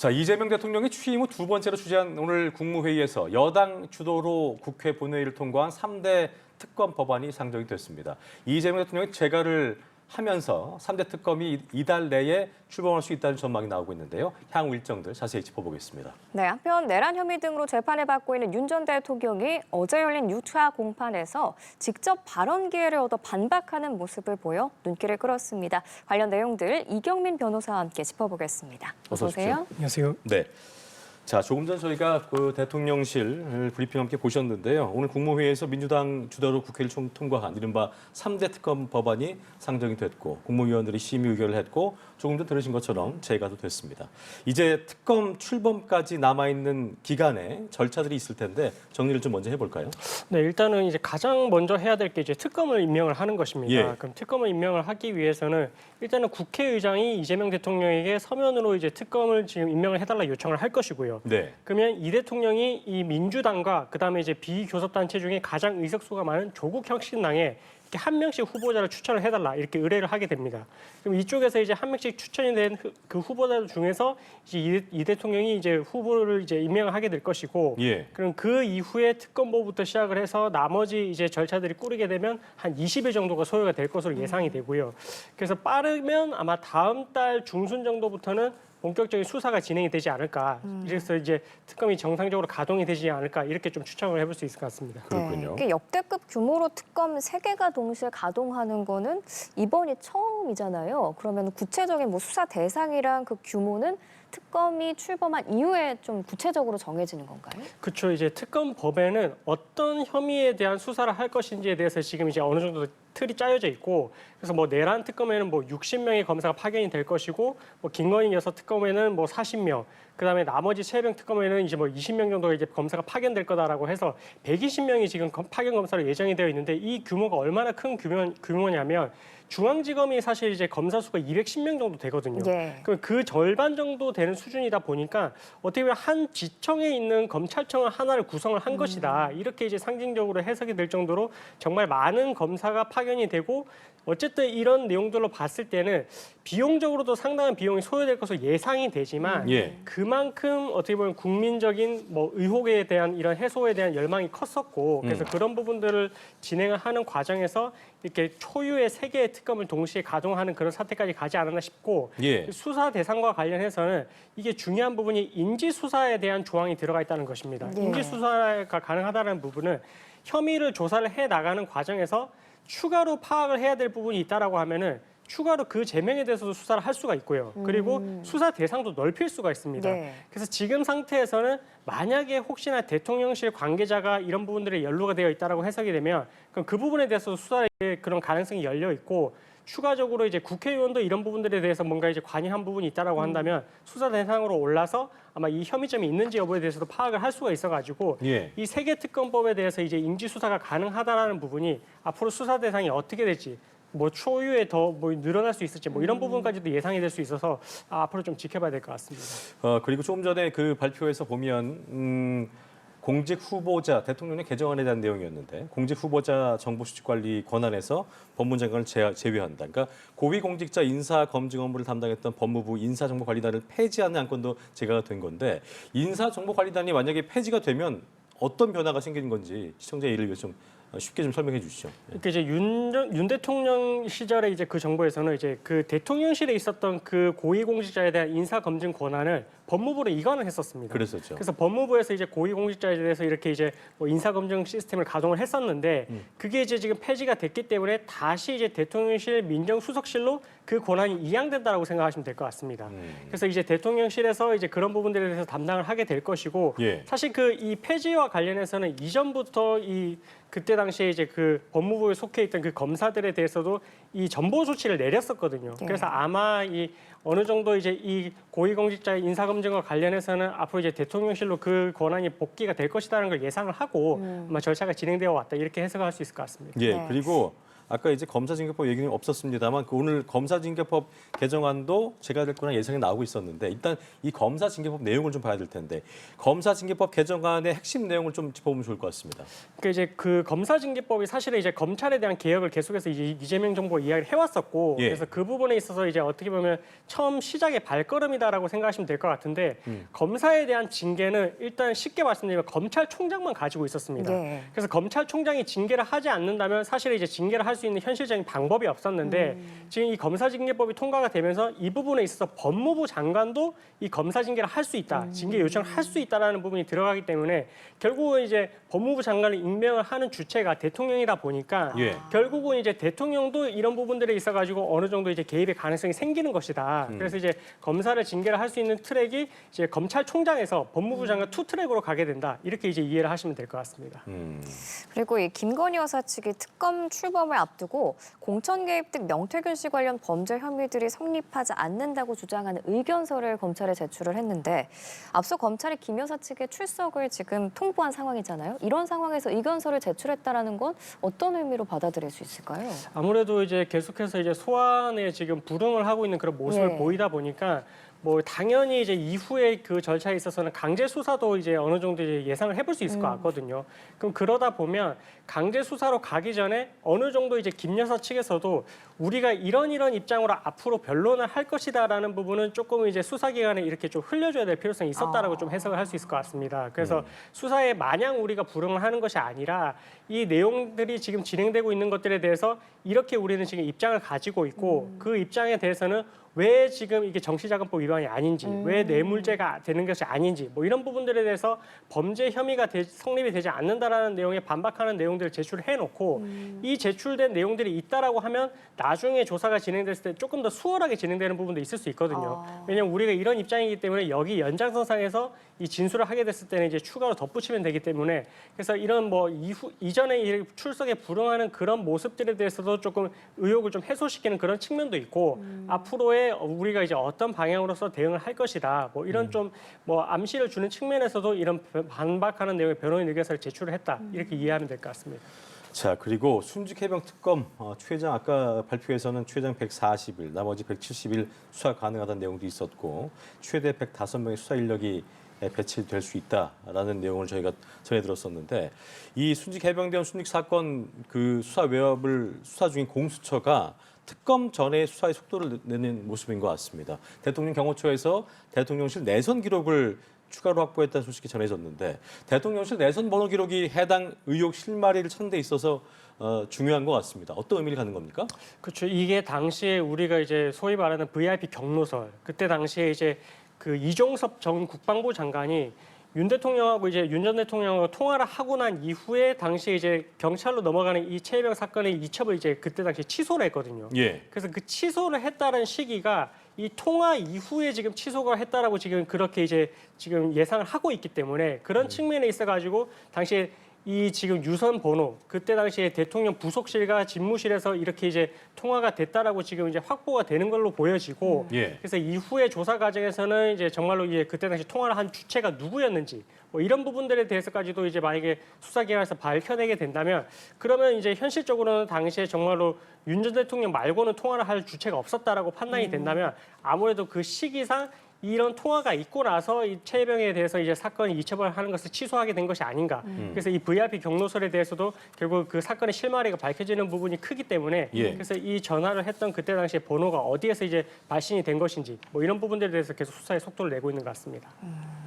자, 이재명 대통령이 취임 후 두 번째로 주재한 오늘 국무회의에서 여당 주도로 국회 본회의를 통과한 3대 특검 법안이 상정이 됐습니다. 이재명 대통령이 재가를 하면서 3대 특검이 이달 내에 출범할 수 있다는 전망이 나오고 있는데요. 향후 일정들 자세히 짚어보겠습니다. 네, 한편 내란 혐의 등으로 재판을 받고 있는 윤 전 대통령이 어제 열린 6차 공판에서 직접 발언 기회를 얻어 반박하는 모습을 보여 눈길을 끌었습니다. 관련 내용들 이경민 변호사와 함께 짚어보겠습니다. 어서 오세요. 안녕하세요. 네. 자, 조금 전 저희가 그 대통령실 브리핑 함께 보셨는데요. 오늘 국무회의에서 민주당 주도로 국회를 통과한 이른바 3대 특검 법안이 상정이 됐고 국무위원들이 심의 의결을 했고 조금 전 들으신 것처럼 재가도 됐습니다. 이제 특검 출범까지 남아있는 기간에 절차들이 있을 텐데 정리를 좀 먼저 해볼까요? 네, 일단은 이제 가장 먼저 해야 될 게 이제 특검을 임명을 하는 것입니다. 예. 그럼 특검을 임명을 하기 위해서는 일단은 국회의장이 이재명 대통령에게 서면으로 이제 특검을 지금 임명을 해달라 요청을 할 것이고요. 네. 그러면 이 대통령이 이 민주당과 그다음에 이제 비교섭단체 중에 가장 의석수가 많은 조국혁신당에 이렇게 한 명씩 후보자를 추천을 해달라 이렇게 의뢰를 하게 됩니다. 그럼 이쪽에서 이제 한 명씩 추천이 된 그 후보자 중에서 이제 이 대통령이 이제 후보를 이제 임명을 하게 될 것이고, 예. 그럼 그 이후에 특검보부터 시작을 해서 나머지 이제 절차들이 꾸리게 되면 한 20일 정도가 소요가 될 것으로 예상이 되고요. 그래서 빠르면 아마 다음 달 중순 정도부터는 본격적인 수사가 진행이 되지 않을까. 그래서 이제 특검이 정상적으로 가동이 되지 않을까 이렇게 좀 추정을 해볼 수 있을 것 같습니다. 그렇군요. 네, 역대급 규모로 특검 3개가 동시에 가동하는 거는 이번이 처음이잖아요. 그러면 구체적인 뭐 수사 대상이랑 그 규모는 특검이 출범한 이후에 좀 구체적으로 정해지는 건가요? 그렇죠. 이제 특검 법에는 어떤 혐의에 대한 수사를 할 것인지에 대해서 지금 이제 어느 정도 틀이 짜여져 있고, 그래서 뭐 내란 특검에는 뭐 60명의 검사가 파견이 될 것이고, 뭐 김건희 여사 특검에는 뭐 40명, 그다음에 나머지 3명 특검에는 이제 뭐 20명 정도 이제 검사가 파견될 거다라고 해서 120명이 지금 파견 검사로 예정이 되어 있는데, 이 규모가 얼마나 큰 규모냐면 중앙지검이 사실 이제 검사 수가 210명 정도 되거든요. 예. 그럼 그 절반 정도 되는 수준이다 보니까 어떻게 보면 한 지청에 있는 검찰청을 하나를 구성을 한 것이다. 이렇게 이제 상징적으로 해석이 될 정도로 정말 많은 검사가 파견이 되고, 어쨌든 이런 내용들로 봤을 때는 비용적으로도 상당한 비용이 소요될 것으로 예상이 되지만 예. 그만큼 어떻게 보면 국민적인 뭐 의혹에 대한 이런 해소에 대한 열망이 컸었고, 그래서 그런 부분들을 진행을 하는 과정에서 이렇게 초유의 3개의 특검을 동시에 가동하는 그런 사태까지 가지 않았나 싶고, 예. 수사 대상과 관련해서는 이게 중요한 부분이 인지 수사에 대한 조항이 들어가 있다는 것입니다. 예. 인지 수사가 가능하다는 부분은 혐의를 조사를 해 나가는 과정에서 추가로 파악을 해야 될 부분이 있다라고 하면은 추가로 그 제명에 대해서도 수사를 할 수가 있고요. 그리고 수사 대상도 넓힐 수가 있습니다. 네. 그래서 지금 상태에서는 만약에 혹시나 대통령실 관계자가 이런 부분들에 연루가 되어 있다라고 해석이 되면 그럼 그 부분에 대해서 수사의 그런 가능성이 열려 있고, 추가적으로 이제 국회의원도 이런 부분들에 대해서 뭔가 이제 관여한 부분이 있다라고 한다면 수사 대상으로 올라서 아마 이 혐의점이 있는지 여부에 대해서도 파악을 할 수가 있어가지고 예. 이 3개 특검법에 대해서 이제 인지 수사가 가능하다라는 부분이 앞으로 수사 대상이 어떻게 될지, 뭐 초유에 더 뭐 늘어날 수 있을지 뭐 이런 부분까지도 예상이 될 수 있어서 앞으로 좀 지켜봐야 될 것 같습니다. 그리고 조금 전에 그 발표에서 보면 공직 후보자 대통령의 개정안에 대한 내용이었는데, 공직 후보자 정보수집관리 권한에서 법무장관을 제외한다. 그러니까 고위공직자 인사 검증 업무를 담당했던 법무부 인사정보관리단을 폐지하는 안건도 제가가 된 건데, 인사정보관리단이 만약에 폐지가 되면 어떤 변화가 생기는 건지 시청자 이해를 위해서 좀 쉽게 좀 설명해 주시죠. 그러니까 이제 윤 대통령 시절에 이제 그 정부에서는 이제 그 대통령실에 있었던 그 고위공직자에 대한 인사 검증 권한을 법무부로 이관을 했었습니다. 그랬었죠. 그래서 법무부에서 이제 고위공직자에 대해서 이렇게 이제 뭐 인사 검증 시스템을 가동을 했었는데, 그게 이제 지금 폐지가 됐기 때문에 다시 이제 대통령실 민정수석실로 그 권한이 이양된다라고 생각하시면 될 것 같습니다. 그래서 이제 대통령실에서 이제 그런 부분들에 대해서 담당을 하게 될 것이고, 예. 사실 그 이 폐지와 관련해서는 이전부터 그때 당시에 이제 그 법무부에 속해 있던 그 검사들에 대해서도 이 전보 조치를 내렸었거든요. 네. 그래서 아마 이 어느 정도 이제 이 고위공직자의 인사검증과 관련해서는 앞으로 이제 대통령실로 그 권한이 복귀가 될 것이라는 걸 예상을 하고 아마 절차가 진행되어 왔다 이렇게 해석할 수 있을 것 같습니다. 예. 네. 그리고 아까 이제 검사징계법 얘기는 없었습니다만 그 오늘 검사징계법 개정안도 제가 될 거란 예상이 나오고 있었는데 일단 이 검사징계법 내용을 좀 봐야 될 텐데 검사징계법 개정안의 핵심 내용을 좀 짚어보면 좋을 것 같습니다. 그러니까 이제 그 검사징계법이 사실은 이제 검찰에 대한 개혁을 계속해서 이제 이재명 정부가 이야기를 해왔었고 예. 그래서 그 부분에 있어서 이제 어떻게 보면 처음 시작의 발걸음이다라고 생각하시면 될 것 같은데 검사에 대한 징계는 일단 쉽게 말씀드리면 검찰총장만 가지고 있었습니다. 네. 그래서 검찰총장이 징계를 하지 않는다면 사실 이제 징계를 할 수 있는 현실적인 방법이 없었는데 지금 이 검사징계법이 통과가 되면서 이 부분에 있어서 법무부 장관도 이 검사징계를 할 수 있다, 징계 요청을 할 수 있다라는 부분이 들어가기 때문에 결국은 이제 법무부 장관을 임명을 하는 주체가 대통령이다 보니까 예. 결국은 이제 대통령도 이런 부분들에 있어가지고 어느 정도 이제 개입의 가능성이 생기는 것이다. 그래서 이제 검사를 징계를 할 수 있는 트랙이 이제 검찰총장에서 법무부 장관 투 트랙으로 가게 된다. 이렇게 이제 이해를 하시면 될 것 같습니다. 그리고 이 김건희 여사 측이 특검 출범을 앞두고 공천 개입 등 명태균 씨 관련 범죄 혐의들이 성립하지 않는다고 주장하는 의견서를 검찰에 제출을 했는데 앞서 검찰이 김 여사 측의 출석을 지금 통보한 상황이잖아요. 이런 상황에서 의견서를 제출했다라는 건 어떤 의미로 받아들일 수 있을까요? 아무래도 이제 계속해서 이제 소환에 지금 불응을 하고 있는 그런 모습을 예. 보이다 보니까 뭐 당연히 이제 이후에 그 절차에 있어서는 강제 수사도 이제 어느 정도 이제 예상을 해볼 수 있을 것 같거든요. 그럼 그러다 보면 강제 수사로 가기 전에 어느 정도 이제 김 여사 측에서도 우리가 이런 입장으로 앞으로 변론을 할 것이다라는 부분은 조금 이제 수사기관에 이렇게 좀 흘려줘야 될 필요성이 있었다라고 좀 해석을 할 수 있을 것 같습니다. 그래서 수사에 마냥 우리가 불응을 하는 것이 아니라 이 내용들이 지금 진행되고 있는 것들에 대해서 이렇게 우리는 지금 입장을 가지고 있고 그 입장에 대해서는 왜 지금 이게 정치자금법 위반이 아닌지, 왜 뇌물죄가 되는 것이 아닌지, 뭐 이런 부분들에 대해서 범죄 혐의가 성립이 되지 않는다라는 내용에 반박하는 내용들을 제출을 해놓고 이 제출된 내용들이 있다라고 하면 나중에 조사가 진행됐을 때 조금 더 수월하게 진행되는 부분도 있을 수 있거든요. 왜냐하면 우리가 이런 입장이기 때문에 여기 연장선상에서 이 진술을 하게 됐을 때는 이제 추가로 덧붙이면 되기 때문에 그래서 이런 뭐 이전에 출석에 불응하는 그런 모습들에 대해서도 조금 의혹을 좀 해소시키는 그런 측면도 있고 앞으로의 우리가 이제 어떤 방향으로서 대응을 할 것이다. 뭐 이런 좀 뭐 암시를 주는 측면에서도 이런 반박하는 내용의 변호인 의견서를 제출을 했다. 이렇게 이해하면 될 것 같습니다. 자, 그리고 순직해병 특검 최장 아까 발표에서는 최장 140일, 나머지 170일 수사 가능하다는 내용도 있었고 최대 105명의 수사 인력이 배치될 수 있다라는 내용을 저희가 전해 들었었는데 이 순직해병대원 순직 사건 그 수사 외압을 수사 중인 공수처가 특검 전에 수사의 속도를 내는 모습인 것 같습니다. 대통령 경호처에서 대통령실 내선 기록을 추가로 확보했다는 소식이 전해졌는데 대통령실 내선 번호 기록이 해당 의혹 실마리를 찾는 데 있어서 중요한 것 같습니다. 어떤 의미를 갖는 겁니까? 그렇죠. 이게 당시에 우리가 이제 소위 말하는 VIP 경로설 그때 당시에 이제 그 이종섭 전 국방부 장관이 윤 대통령하고 이제 윤 전 대통령하고 통화를 하고 난 이후에 당시에 이제 경찰로 넘어가는 이 최혜병 사건의 이첩을 이제 그때 당시에 취소를 했거든요. 예. 그래서 그 취소를 했다는 시기가 이 통화 이후에 지금 취소가 했다라고 지금 그렇게 이제 지금 예상을 하고 있기 때문에 그런 측면에 있어가지고 당시에 이 지금 유선 번호 그때 당시에 대통령 부속실과 집무실에서 이렇게 이제 통화가 됐다라고 지금 이제 확보가 되는 걸로 보여지고 예. 그래서 이후에 조사 과정에서는 이제 정말로 이제 그때 당시 통화를 한 주체가 누구였는지 뭐 이런 부분들에 대해서까지도 이제 만약에 수사기관에서 밝혀내게 된다면 그러면 이제 현실적으로는 당시에 정말로 윤 전 대통령 말고는 통화를 할 주체가 없었다라고 판단이 된다면 아무래도 그 시기상 이런 통화가 있고 나서 이 최혜병에 대해서 이제 사건이 이첩을 하는 것을 취소하게 된 것이 아닌가. 그래서 이 VIP 경로설에 대해서도 결국 그 사건의 실마리가 밝혀지는 부분이 크기 때문에 예. 그래서 이 전화를 했던 그때 당시에 번호가 어디에서 이제 발신이 된 것인지 뭐 이런 부분들에 대해서 계속 수사에 속도를 내고 있는 것 같습니다.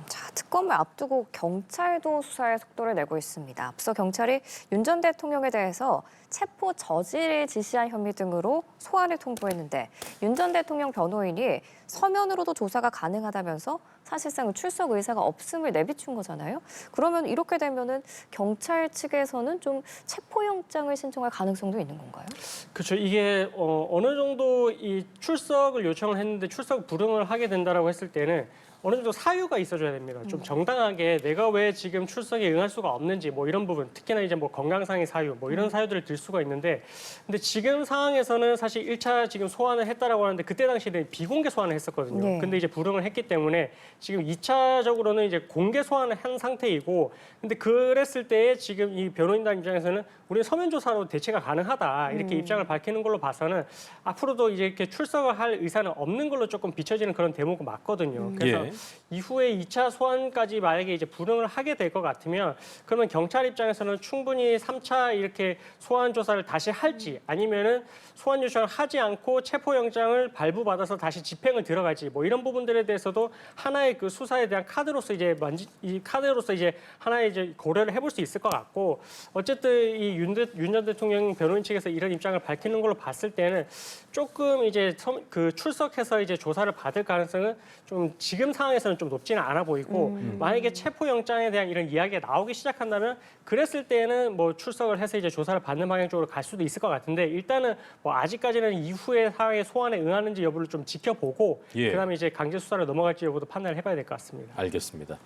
자, 특검을 앞두고 경찰도 수사에 속도를 내고 있습니다. 앞서 경찰이 윤 전 대통령에 대해서 체포 저지를 지시한 혐의 등으로 소환을 통보했는데 윤 전 대통령 변호인이 서면으로도 조사가 가능하다면서 사실상 출석 의사가 없음을 내비춘 거잖아요. 그러면 이렇게 되면은 경찰 측에서는 좀 체포영장을 신청할 가능성도 있는 건가요? 그렇죠. 이게 어느 정도 이 출석을 요청을 했는데 출석 불응을 하게 된다라고 했을 때는 어느 정도 사유가 있어줘야 됩니다. 좀 정당하게 내가 왜 지금 출석에 응할 수가 없는지 뭐 이런 부분, 특히나 이제 뭐 건강상의 사유, 뭐 이런 사유들을 들 수가 있는데, 근데 지금 상황에서는 사실 1차 지금 소환을 했다라고 하는데 그때 당시에는 비공개 소환을 했었거든요. 네. 근데 이제 불응을 했기 때문에 지금 2차적으로는 이제 공개 소환을 한 상태이고, 근데 그랬을 때 지금 이 변호인단 입장에서는 우리는 서면 조사로 대체가 가능하다 이렇게 입장을 밝히는 걸로 봐서는 앞으로도 이제 이렇게 출석을 할 의사는 없는 걸로 조금 비춰지는 그런 대목은 맞거든요. 그래서 예. 이후에 2차 소환까지 만약에 이제 불응을 하게 될 것 같으면 그러면 경찰 입장에서는 충분히 3차 이렇게 소환 조사를 다시 할지 아니면은 소환 요청을 하지 않고 체포영장을 발부받아서 다시 집행을 들어갈지 뭐 이런 부분들에 대해서도 하나의 그 수사에 대한 카드로서 이제 이 카드로서 이제 하나의 이제 고려를 해볼 수 있을 것 같고, 어쨌든 이 윤 전 대통령 변호인 측에서 이런 입장을 밝히는 걸로 봤을 때는 조금 이제 그 출석해서 이제 조사를 받을 가능성은 좀 지금 상황에서는 좀 높지는 않아 보이고, 만약에 체포영장에 대한 이런 이야기가 나오기 시작한다면 그랬을 때는 뭐 출석을 해서 이제 조사를 받는 방향 쪽으로 갈 수도 있을 것 같은데, 일단은 뭐 아직까지는 이후의 상황의 소환에 응하는지 여부를 좀 지켜보고 예. 그다음에 이제 강제 수사를 넘어갈지 여부도 판단을 해봐야 될 것 같습니다. 알겠습니다.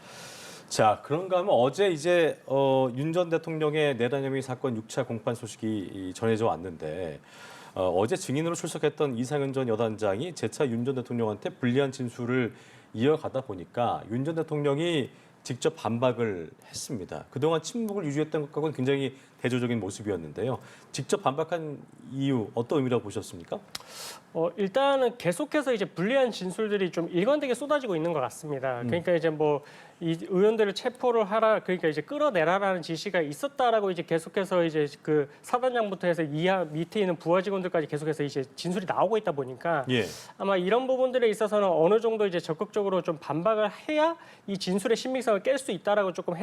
자, 그런가 하면 어제 이제 윤 전 대통령의 내란 혐의 사건 6차 공판 소식이 전해져 왔는데 어제 증인으로 출석했던 이상현 전 여단장이 재차 윤 전 대통령한테 불리한 진술을 이어가다 보니까 윤 전 대통령이 직접 반박을 했습니다. 그동안 침묵을 유지했던 것과는 굉장히 대조적인 모습이었는데요. 직접 반박한 이유 어떤 의미라고 보셨습니까? 일단은 계속해서 이제 불리한 진술들이 좀 일관되게 쏟아지고 있는 것 같습니다. 그러니까 이제 뭐 이 의원들을 체포를 하라, 그러니까 이제 끌어내라라는 지시가 있었다라고 이제 계속해서 이제 그 사단장부터 해서 이하 밑에 있는 부하 직원들까지 계속해서 이제 진술이 나오고 있다 보니까 예. 아마 이런 부분들에 있어서는 어느 정도 이제 적극적으로 좀 반박을 해야 이 진술의 신빙성을 깰 수 있다라고 조금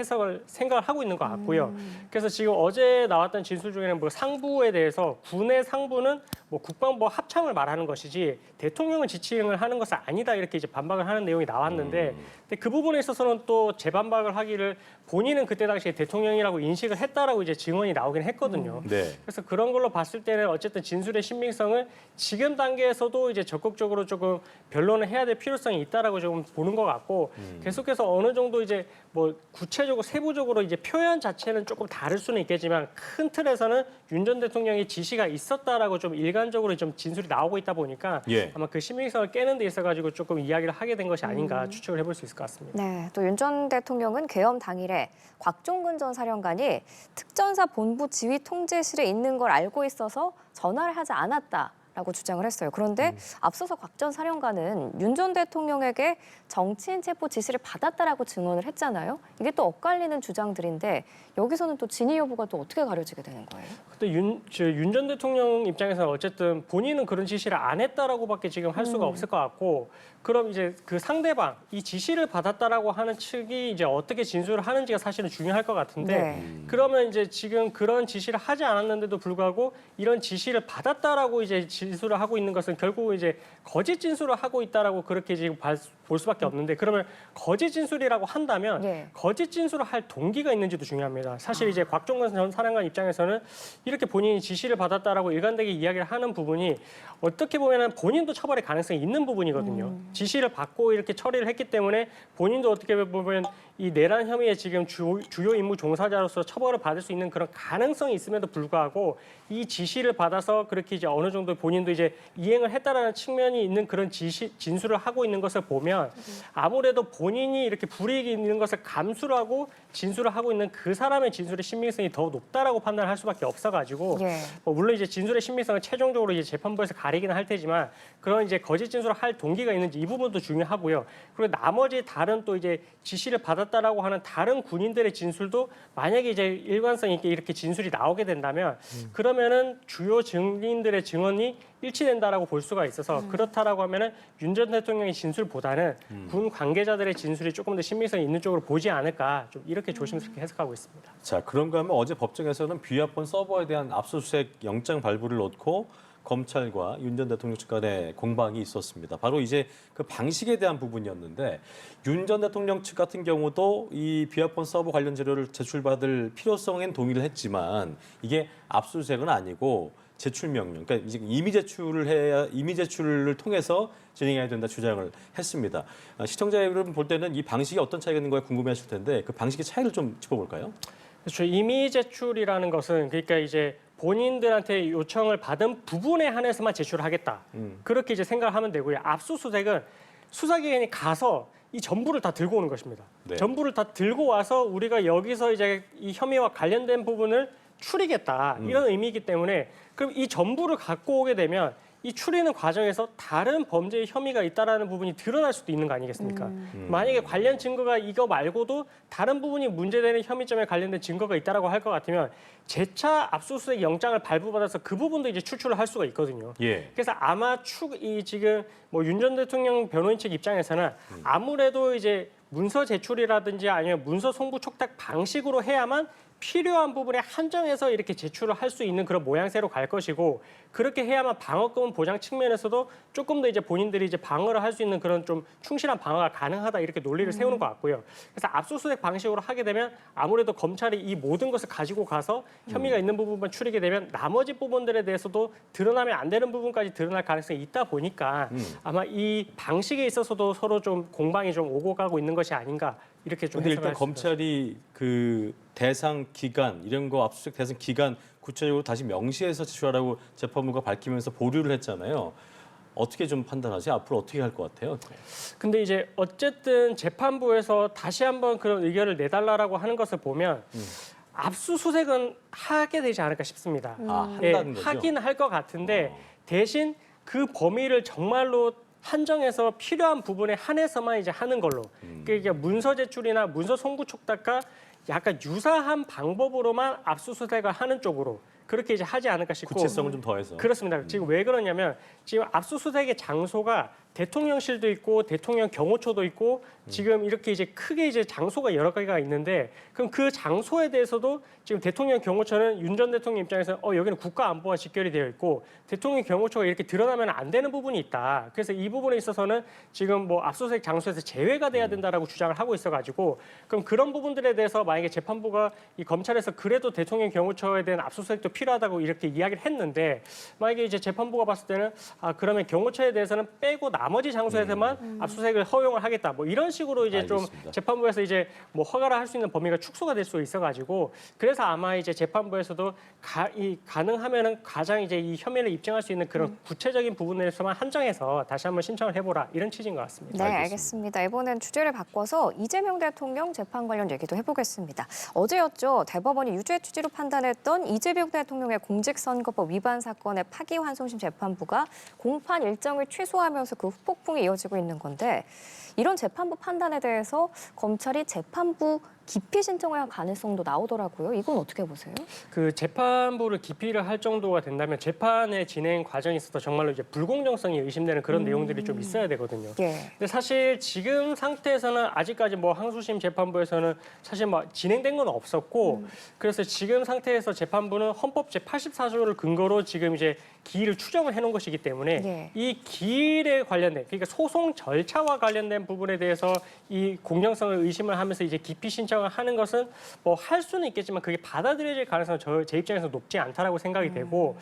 생각을 하고 있는 것 같고요. 그래서 지금 어제 나왔던 진술 중에는 뭐 상부에 대해서 군의 상부는 뭐 국방부 합참을 말하는 것이지 대통령을 지칭을 하는 것은 아니다 이렇게 이제 반박을 하는 내용이 나왔는데, 근데 그 부분에 있어서는 또 재반박을 하기를 본인은 그때 당시에 대통령이라고 인식을 했다라고 이제 증언이 나오긴 했거든요. 네. 그래서 그런 걸로 봤을 때는 어쨌든 진술의 신빙성을 지금 단계에서도 이제 적극적으로 조금 변론을 해야 될 필요성이 있다라고 조금 보는 것 같고, 계속해서 어느 정도 이제 뭐 구체적으로 세부적으로 이제 표현 자체는 조금 다를 수는 있겠지만 큰 틀에서는 윤 전 대통령의 지시가 있었다라고 좀 일관적으로 좀 진술이 나오고 있다 보니까 예. 아마 그 신빙성을 깨는 데 있어가지고 조금 이야기를 하게 된 것이 아닌가 추측을 해볼 수 있을 것 같습니다. 네, 또 윤 전 대통령은 계엄 당일에 곽종근 전 사령관이 특전사 본부 지휘 통제실에 있는 걸 알고 있어서 전화를 하지 않았다라고 주장을 했어요. 그런데 앞서서 곽 전 사령관은 윤 전 대통령에게 정치인 체포 지시를 받았다라고 증언을 했잖아요. 이게 또 엇갈리는 주장들인데 여기서는 또 진위 여부가 또 어떻게 가려지게 되는 거예요? 근데 윤 전 대통령 입장에서는 어쨌든 본인은 그런 지시를 안 했다라고밖에 지금 할 수가 없을 것 같고, 그럼 이제 그 상대방 이 지시를 받았다라고 하는 측이 이제 어떻게 진술을 하는지가 사실은 중요할 것 같은데, 네. 그러면 이제 지금 그런 지시를 하지 않았는데도 불구하고 이런 지시를 받았다라고 이제 진술을 하고 있는 것은 결국 이제 거짓 진술을 하고 있다라고 그렇게 지금 볼 수밖에 없는데, 그러면 거짓 진술이라고 한다면 네. 거짓 진술을 할 동기가 있는지도 중요합니다. 사실 이제 곽종근 전 사령관 입장에서는 이렇게 본인이 지시를 받았다라고 일관되게 이야기를 하는 부분이 어떻게 보면은 본인도 처벌의 가능성이 있는 부분이거든요. 지시를 받고 이렇게 처리를 했기 때문에 본인도 어떻게 보면 이 내란 혐의에 지금 주요 임무 종사자로서 처벌을 받을 수 있는 그런 가능성이 있음에도 불구하고 이 지시를 받아서 그렇게 이제 어느 정도 본인도 이제 이행을 했다라는 측면이 있는 그런 진술을 하고 있는 것을 보면 아무래도 본인이 이렇게 불이익이 있는 것을 감수를 하고 진술을 하고 있는 그 사람의 진술의 신빙성이 더 높다라고 판단할 수밖에 없어가지고 예. 물론 이제 진술의 신빙성을 최종적으로 이제 재판부에서 가리기는 할 테지만 그런 이제 거짓 진술을 할 동기가 있는지 이 부분도 중요하고요. 그리고 나머지 다른 또 이제 지시를 받았다라고 하는 다른 군인들의 진술도 만약에 이제 일관성 있게 이렇게 진술이 나오게 된다면 그러면은 주요 증인들의 증언이 일치된다라고 볼 수가 있어서 그렇다라고 하면은 윤 전 대통령의 진술보다는 군 관계자들의 진술이 조금 더 신빙성이 있는 쪽으로 보지 않을까, 좀 이렇게 조심스럽게 해석하고 있습니다. 자, 그런가 하면 어제 법정에서는 비화폰 서버에 대한 압수수색 영장 발부를 놓고 검찰과 윤 전 대통령 측 간의 공방이 있었습니다. 바로 이제 그 방식에 대한 부분이었는데, 윤 전 대통령 측 같은 경우도 이 비화폰 서버 관련 자료를 제출받을 필요성엔 동의를 했지만 이게 압수수색은 아니고 제출 명령, 그러니까 이제 임의 제출을 통해서 진행해야 된다 주장을 했습니다. 시청자 여러분 볼 때는 이 방식이 어떤 차이가 있는 거야 궁금해하실 텐데 그 방식의 차이를 좀 짚어볼까요? 그렇죠. 임의 제출이라는 것은 그러니까 이제 본인들한테 요청을 받은 부분에 한해서만 제출을 하겠다. 그렇게 이제 생각을 하면 되고요. 압수수색은 수사기관이 가서 이 전부를 다 들고 오는 것입니다. 네. 전부를 다 들고 와서 우리가 여기서 이제 이 혐의와 관련된 부분을 추리겠다 이런 의미이기 때문에 그럼 이 전부를 갖고 오게 되면 이 추리는 과정에서 다른 범죄의 혐의가 있다라는 부분이 드러날 수도 있는 거 아니겠습니까? 만약에 관련 증거가 이거 말고도 다른 부분이 문제되는 혐의점에 관련된 증거가 있다라고 할 것 같으면 재차 압수수색 영장을 발부받아서 그 부분도 이제 추출을 할 수가 있거든요. 예. 그래서 아마 지금 뭐 윤 전 대통령 변호인 측 입장에서는 아무래도 이제 문서 제출이라든지 아니면 문서 송부 촉탁 방식으로 해야만 필요한 부분에 한정해서 이렇게 제출을 할 수 있는 그런 모양새로 갈 것이고 그렇게 해야만 방어권 보장 측면에서도 조금 더 이제 본인들이 이제 방어를 할 수 있는 그런 좀 충실한 방어가 가능하다 이렇게 논리를 세우는 것 같고요. 그래서 압수수색 방식으로 하게 되면 아무래도 검찰이 이 모든 것을 가지고 가서 혐의가 있는 부분만 추리게 되면 나머지 부분들에 대해서도 드러나면 안 되는 부분까지 드러날 가능성이 있다 보니까 아마 이 방식에 있어서도 서로 좀 공방이 좀 오고 가고 있는 것이 아닌가 이렇게 좀 근데 해석할 일단 수 있습니다. 검찰이 그 대상 기간 이런 거 압수수색 대상 기간 구체적으로 다시 명시해서 제출하라고 재판부가 밝히면서 보류를 했잖아요. 어떻게 좀 판단하지? 앞으로 어떻게 할 것 같아요? 근데 이제 어쨌든 재판부에서 다시 한번 그런 의견을 내달라라고 하는 것을 보면 압수수색은 하게 되지 않을까 싶습니다. 아, 예, 한다는 거죠? 하긴 할 것 같은데 대신 그 범위를 정말로 한정해서 필요한 부분에 한해서만 이제 하는 걸로. 그러니까 문서 제출이나 문서 송부 촉탁과 약간 유사한 방법으로만 압수수색을 하는 쪽으로 그렇게 이제 하지 않을까 싶고. 구체성을 좀 더해서. 그렇습니다. 지금 왜 그러냐면 지금 압수수색의 장소가 대통령실도 있고 대통령 경호처도 있고 지금 이렇게 이제 크게 이제 장소가 여러 가지가 있는데 그럼 그 장소에 대해서도 지금 대통령 경호처는 윤 전 대통령 입장에서 여기는 국가 안보와 직결이 되어 있고 대통령 경호처가 이렇게 드러나면 안 되는 부분이 있다. 그래서 이 부분에 있어서는 지금 뭐 압수수색 장소에서 제외가 돼야 된다라고 주장을 하고 있어가지고 그럼 그런 부분들에 대해서 만약에 재판부가 이 검찰에서 그래도 대통령 경호처에 대한 압수수색도 필요하다고 이렇게 이야기를 했는데 만약에 이제 재판부가 봤을 때는 그러면 경호처에 대해서는 빼고 나머지 장소에서만 압수수색을 허용을 하겠다. 뭐 이런 식으로 이제 알겠습니다. 좀 재판부에서 이제 뭐 허가를 할 수 있는 범위가 축소가 될 수 있어가지고 그래서 아마 이제 재판부에서도 가능하면은 가장 이제 이 혐의를 입증할 수 있는 그런 구체적인 부분에서만 한정해서 다시 한번 신청을 해보라 이런 취지인 것 같습니다. 네, 알겠습니다. 이번엔 주제를 바꿔서 이재명 대통령 재판 관련 얘기도 해보겠습니다. 어제였죠. 대법원이 유죄 취지로 판단했던 이재명 대통령의 공직선거법 위반 사건의 파기환송심 재판부가 공판 일정을 취소하면서 그 후폭풍이 이어지고 있는 건데 이런 재판부 판단에 대해서 검찰이 재판부 기피 신청을 할 가능성도 나오더라고요. 이건 어떻게 보세요? 그 재판부를 기피를 할 정도가 된다면 재판의 진행 과정에 있어서 정말로 이제 불공정성이 의심되는 그런 내용들이 좀 있어야 되거든요. 예. 근데 사실 지금 상태에서는 아직까지 뭐 항소심 재판부에서는 사실 뭐 진행된 건 없었고 그래서 지금 상태에서 재판부는 헌법 제84조를 근거로 지금 이제 기일을 추정을 해놓은 것이기 때문에 예. 이 기일에 관련된 그러니까 소송 절차와 관련된 부분에 대해서 이 공정성을 의심을 하면서 이제 기피 신청을 하는 것은 뭐 할 수는 있겠지만 그게 받아들여질 가능성은 제 입장에서 높지 않다라고 생각이 되고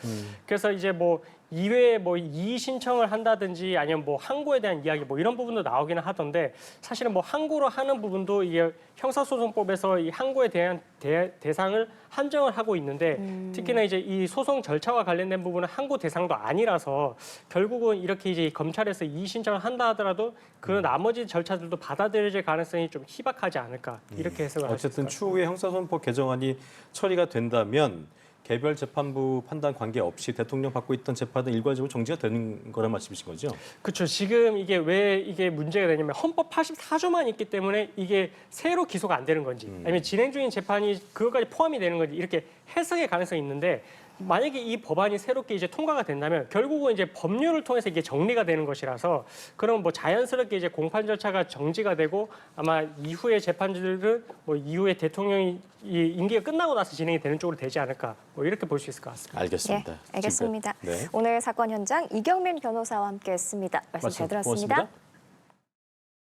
그래서 이제 뭐 이외에 뭐 이의 신청을 한다든지 아니면 뭐 항고에 대한 이야기 뭐 이런 부분도 나오기는 하던데 사실은 뭐 항고로 하는 부분도 이게 형사소송법에서 이 항고에 대한 대상을 한정을 하고 있는데 특히나 이제 이 소송 절차와 관련된 부분은 항고 대상도 아니라서 결국은 이렇게 이제 검찰에서 이의 신청을 한다 하더라도 그 나머지 절차들도 받아들여질 가능성이 좀 희박하지 않을까 이렇게 해석을 할 수 있을 어쨌든 것 같습니다. 추후에 형사소송법 개정안이 처리가 된다면 개별 재판부 판단 관계없이 대통령 받고 있던 재판은 일괄적으로 정지가 되는 거란 말씀이신 거죠? 그렇죠. 지금 이게 왜 이게 문제가 되냐면 헌법 84조만 있기 때문에 이게 새로 기소가 안 되는 건지 아니면 진행 중인 재판이 그것까지 포함이 되는 건지 이렇게 해석의 가능성이 있는데 만약에 이 법안이 새롭게 이제 통과가 된다면 결국은 이제 법률을 통해서 이게 정리가 되는 것이라서 그럼 뭐 자연스럽게 이제 공판 절차가 정지가 되고 아마 이후의 재판들은 뭐 이후에 대통령이 이 임기가 끝나고 나서 진행이 되는 쪽으로 되지 않을까 뭐 이렇게 볼 수 있을 것 같습니다. 알겠습니다. 예, 알겠습니다. 지금까지, 네. 오늘 사건 현장 이경민 변호사와 함께했습니다. 말씀 잘 들었습니다. 고맙습니다.